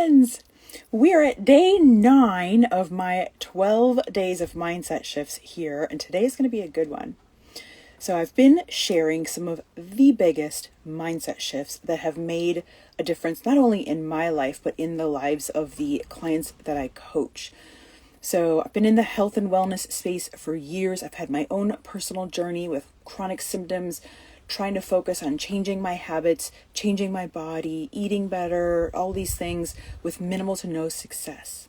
friends. We are at day 9 of my 12 days of mindset shifts here, and today is going to be a good one. So I've been sharing some of the biggest mindset shifts that have made a difference, not only in my life, but in the lives of the clients that I coach. So I've been in the health and wellness space for years. I've had my own personal journey with chronic symptoms, trying to focus on changing my habits, changing my body, eating better, all these things with minimal to no success.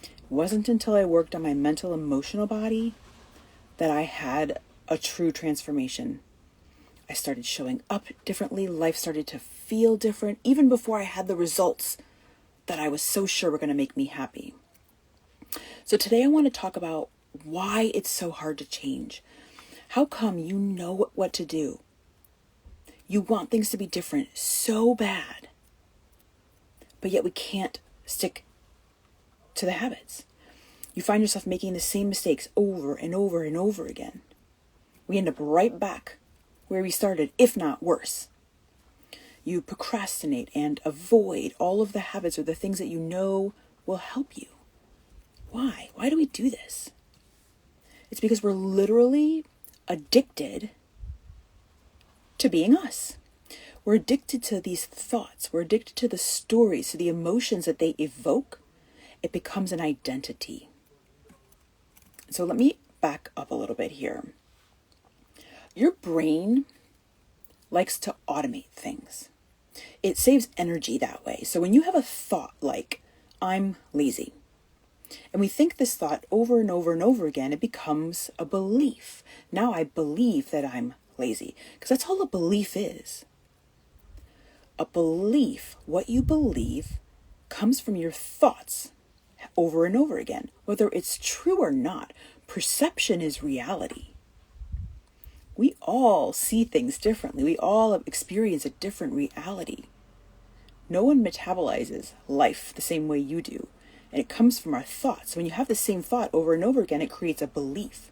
It wasn't until I worked on my mental, emotional body that I had a true transformation. I started showing up differently. Life started to feel different, even before I had the results that I was so sure were going to make me happy. So today I want to talk about why it's so hard to change. How come you know what to do? You want things to be different so bad, but yet we can't stick to the habits. You find yourself making the same mistakes over and over and over again. We end up right back where we started, if not worse. You procrastinate and avoid all of the habits or the things that you know will help you. Why? Why do we do this? It's because we're literally addicted to being us. We're addicted to these thoughts. We're addicted to the stories, to the emotions that they evoke. It becomes an identity. So let me back up a little bit here. Your brain likes to automate things. It saves energy that way. So when you have a thought like, I'm lazy, and we think this thought over and over and over again, it becomes a belief. Now I believe that I'm lazy, because that's all a belief is. A belief, what you believe, comes from your thoughts over and over again. Whether it's true or not, perception is reality. We all see things differently. We all experience a different reality. No one metabolizes life the same way you do, and it comes from our thoughts. When you have the same thought over and over again, it creates a belief.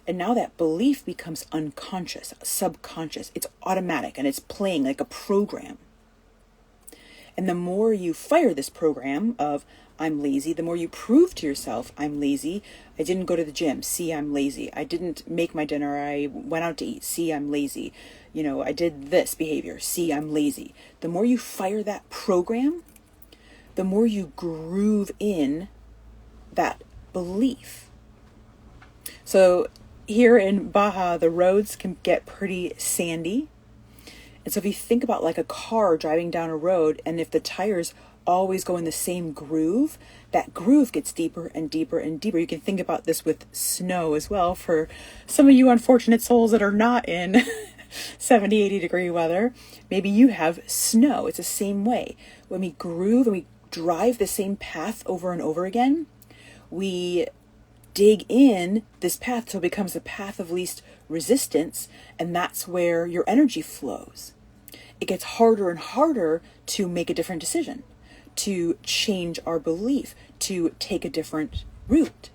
And now that belief becomes unconscious, subconscious. It's automatic and it's playing like a program. And the more you fire this program of I'm lazy, the more you prove to yourself I'm lazy. I didn't go to the gym. See, I'm lazy. I didn't make my dinner. I went out to eat. See, I'm lazy. I did this behavior. See, I'm lazy. The more you fire that program, the more you groove in that belief. So here in Baja, the roads can get pretty sandy. And so if you think about like a car driving down a road, and if the tires always go in the same groove, that groove gets deeper and deeper and deeper. You can think about this with snow as well for some of you unfortunate souls that are not in 70, 80 degree weather. Maybe you have snow. It's the same way. When we groove and we drive the same path over and over again, we dig in this path till it becomes the path of least resistance, and that's where your energy flows. It gets harder and harder to make a different decision, to change our belief, to take a different route.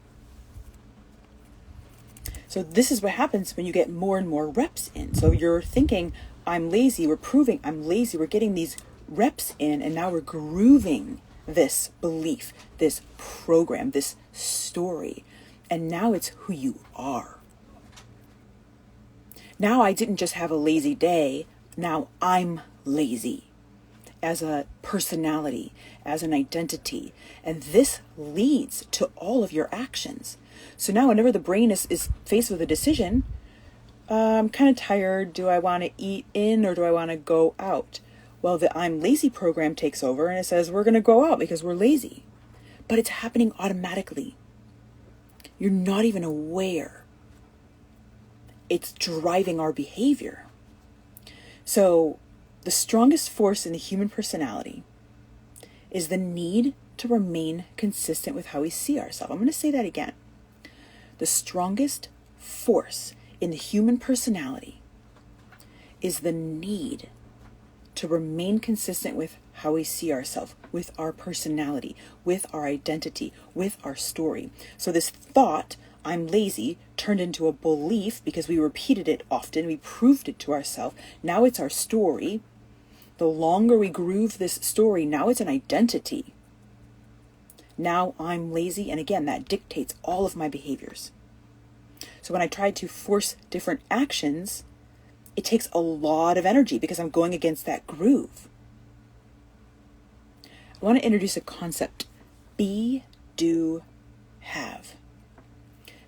So this is what happens when you get more and more reps in. So you're thinking, I'm lazy, we're proving I'm lazy, we're getting these reps in, and now we're grooving this belief, this program, this story. And now it's who you are. Now I didn't just have a lazy day. Now I'm lazy as a personality, as an identity. And this leads to all of your actions. So now whenever the brain is faced with a decision, I'm kind of tired. Do I want to eat in or do I want to go out? Well, the I'm lazy program takes over and it says we're going to go out because we're lazy. But it's happening automatically. You're not even aware. It's driving our behavior. So the strongest force in the human personality is the need to remain consistent with how we see ourselves. I'm going to say that again. The strongest force in the human personality is the need to remain consistent with how we see ourselves, with our personality, with our identity, with our story. So this thought, I'm lazy, turned into a belief because we repeated it often, we proved it to ourselves. Now it's our story. The longer we groove this story, now it's an identity. Now I'm lazy, and again, that dictates all of my behaviors. So when I try to force different actions, it takes a lot of energy because I'm going against that groove. I want to introduce a concept: be, do, have.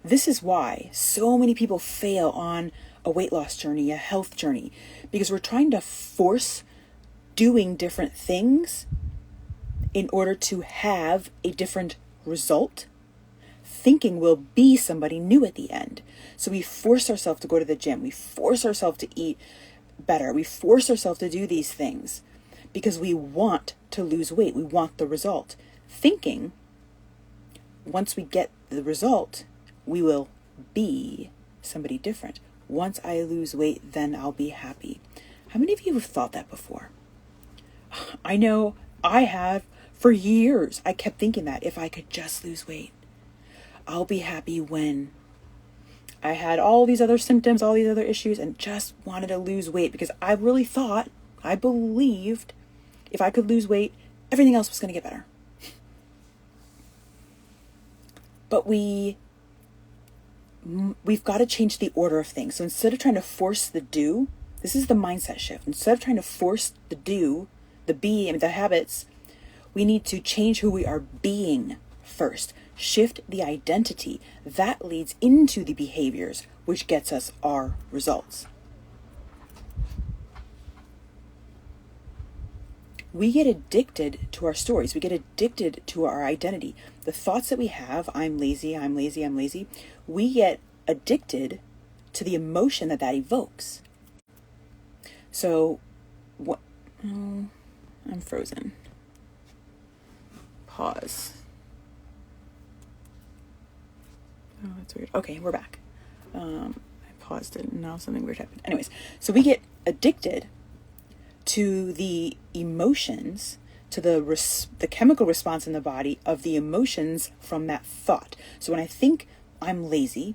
This is why so many people fail on a weight loss journey, a health journey, because we're trying to force doing different things in order to have a different result, thinking we'll be somebody new at the end. So we force ourselves to go to the gym. We force ourselves to eat better. We force ourselves to do these things because we want to lose weight. We want the result, thinking once we get the result, we will be somebody different. Once I lose weight, then I'll be happy. How many of you have thought that before? I know I have for years. I kept thinking that if I could just lose weight, I'll be happy when I had all these other symptoms, all these other issues, and just wanted to lose weight because I really thought, I believed if I could lose weight, everything else was going to get better. But we've got to change the order of things. So instead of trying to force the do, this is the mindset shift. Instead of trying to force the do, the habits, we need to change who we are being first. Shift the identity. That leads into the behaviors, which gets us our results. We get addicted to our stories. We get addicted to our identity. The thoughts that we have, I'm lazy, I'm lazy, I'm lazy, we get addicted to the emotion that evokes. So, what? Oh, I'm frozen. Pause. Oh, that's weird. Okay, we're back. I paused it and now something weird happened. Anyways, so we get addicted to the emotions, to the chemical response in the body of the emotions from that thought. So when I think I'm lazy,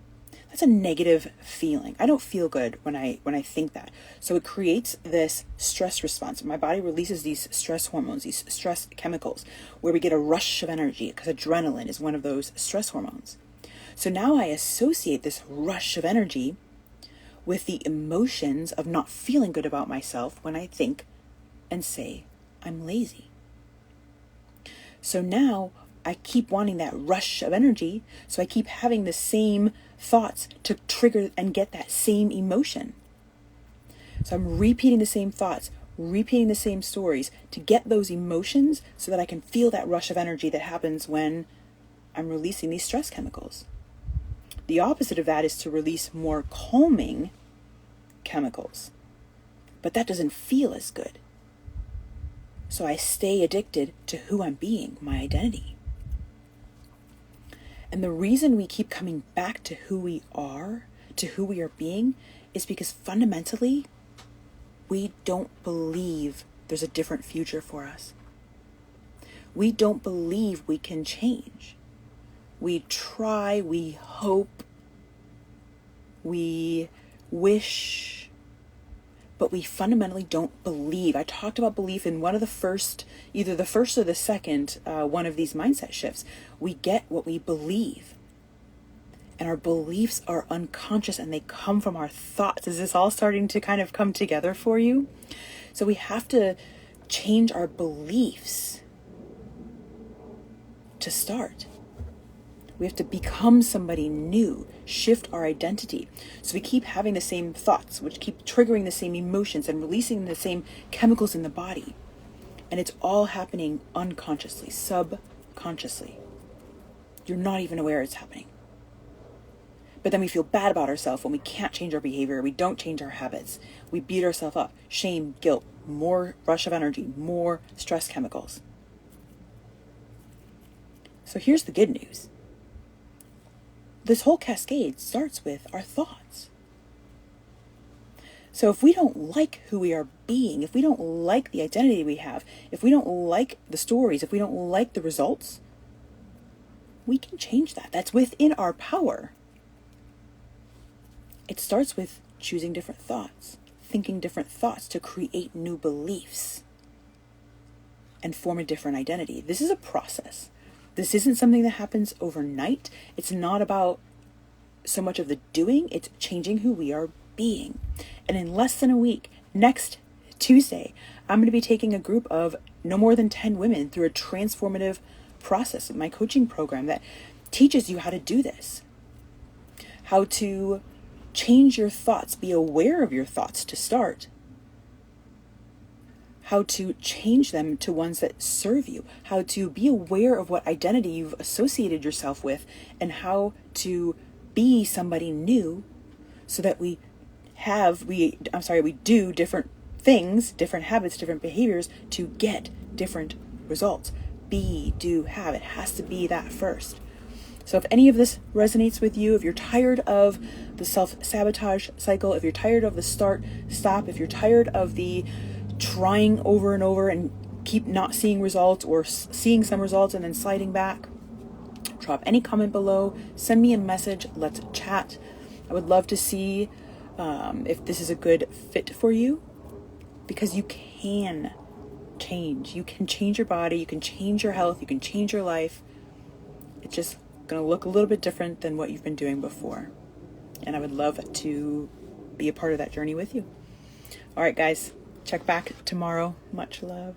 that's a negative feeling. I don't feel good when I think that. So it creates this stress response. My body releases these stress hormones, these stress chemicals, where we get a rush of energy because adrenaline is one of those stress hormones. So now I associate this rush of energy with the emotions of not feeling good about myself when I think and say I'm lazy. So now I keep wanting that rush of energy, so I keep having the same thoughts to trigger and get that same emotion. So I'm repeating the same thoughts, repeating the same stories to get those emotions so that I can feel that rush of energy that happens when I'm releasing these stress chemicals. The opposite of that is to release more calming chemicals. But that doesn't feel as good. So I stay addicted to who I'm being, my identity. And the reason we keep coming back to who we are, to who we are being, is because fundamentally, we don't believe there's a different future for us. We don't believe we can change. We try, we hope, we wish, but we fundamentally don't believe. I talked about belief in one of the first, either the first or the second one of these mindset shifts. We get what we believe. And our beliefs are unconscious and they come from our thoughts. Is this all starting to kind of come together for you? So we have to change our beliefs to start. We have to become somebody new, shift our identity. So we keep having the same thoughts, which keep triggering the same emotions and releasing the same chemicals in the body. And it's all happening unconsciously, subconsciously. You're not even aware it's happening. But then we feel bad about ourselves when we can't change our behavior, we don't change our habits. We beat ourselves up. Shame, guilt, more rush of energy, more stress chemicals. So here's the good news. This whole cascade starts with our thoughts. So if we don't like who we are being, if we don't like the identity we have, if we don't like the stories, if we don't like the results, we can change that. That's within our power. It starts with choosing different thoughts, thinking different thoughts to create new beliefs. and form a different identity. This is a process. This isn't something that happens overnight. It's not about so much of the doing, it's changing who we are being. And in less than a week, next Tuesday, I'm going to be taking a group of no more than 10 women through a transformative process, my coaching program that teaches you how to do this. How to change your thoughts, be aware of your thoughts to start. How to change them to ones that serve you. How to be aware of what identity you've associated yourself with and how to be somebody new so that we do different things, different habits, different behaviors to get different results. Be, do, have. It has to be that first. So if any of this resonates with you, if you're tired of the self-sabotage cycle, if you're tired of the start, stop, if you're tired of the trying over and over and keep not seeing results or seeing some results and then sliding back, drop any comment below, send me a message, let's chat. I would love to see if this is a good fit for you, because you can change. You can change your body, you can change your health, you can change your life. It's just going to look a little bit different than what you've been doing before. And I would love to be a part of that journey with you. All right, guys, check back tomorrow. Much love.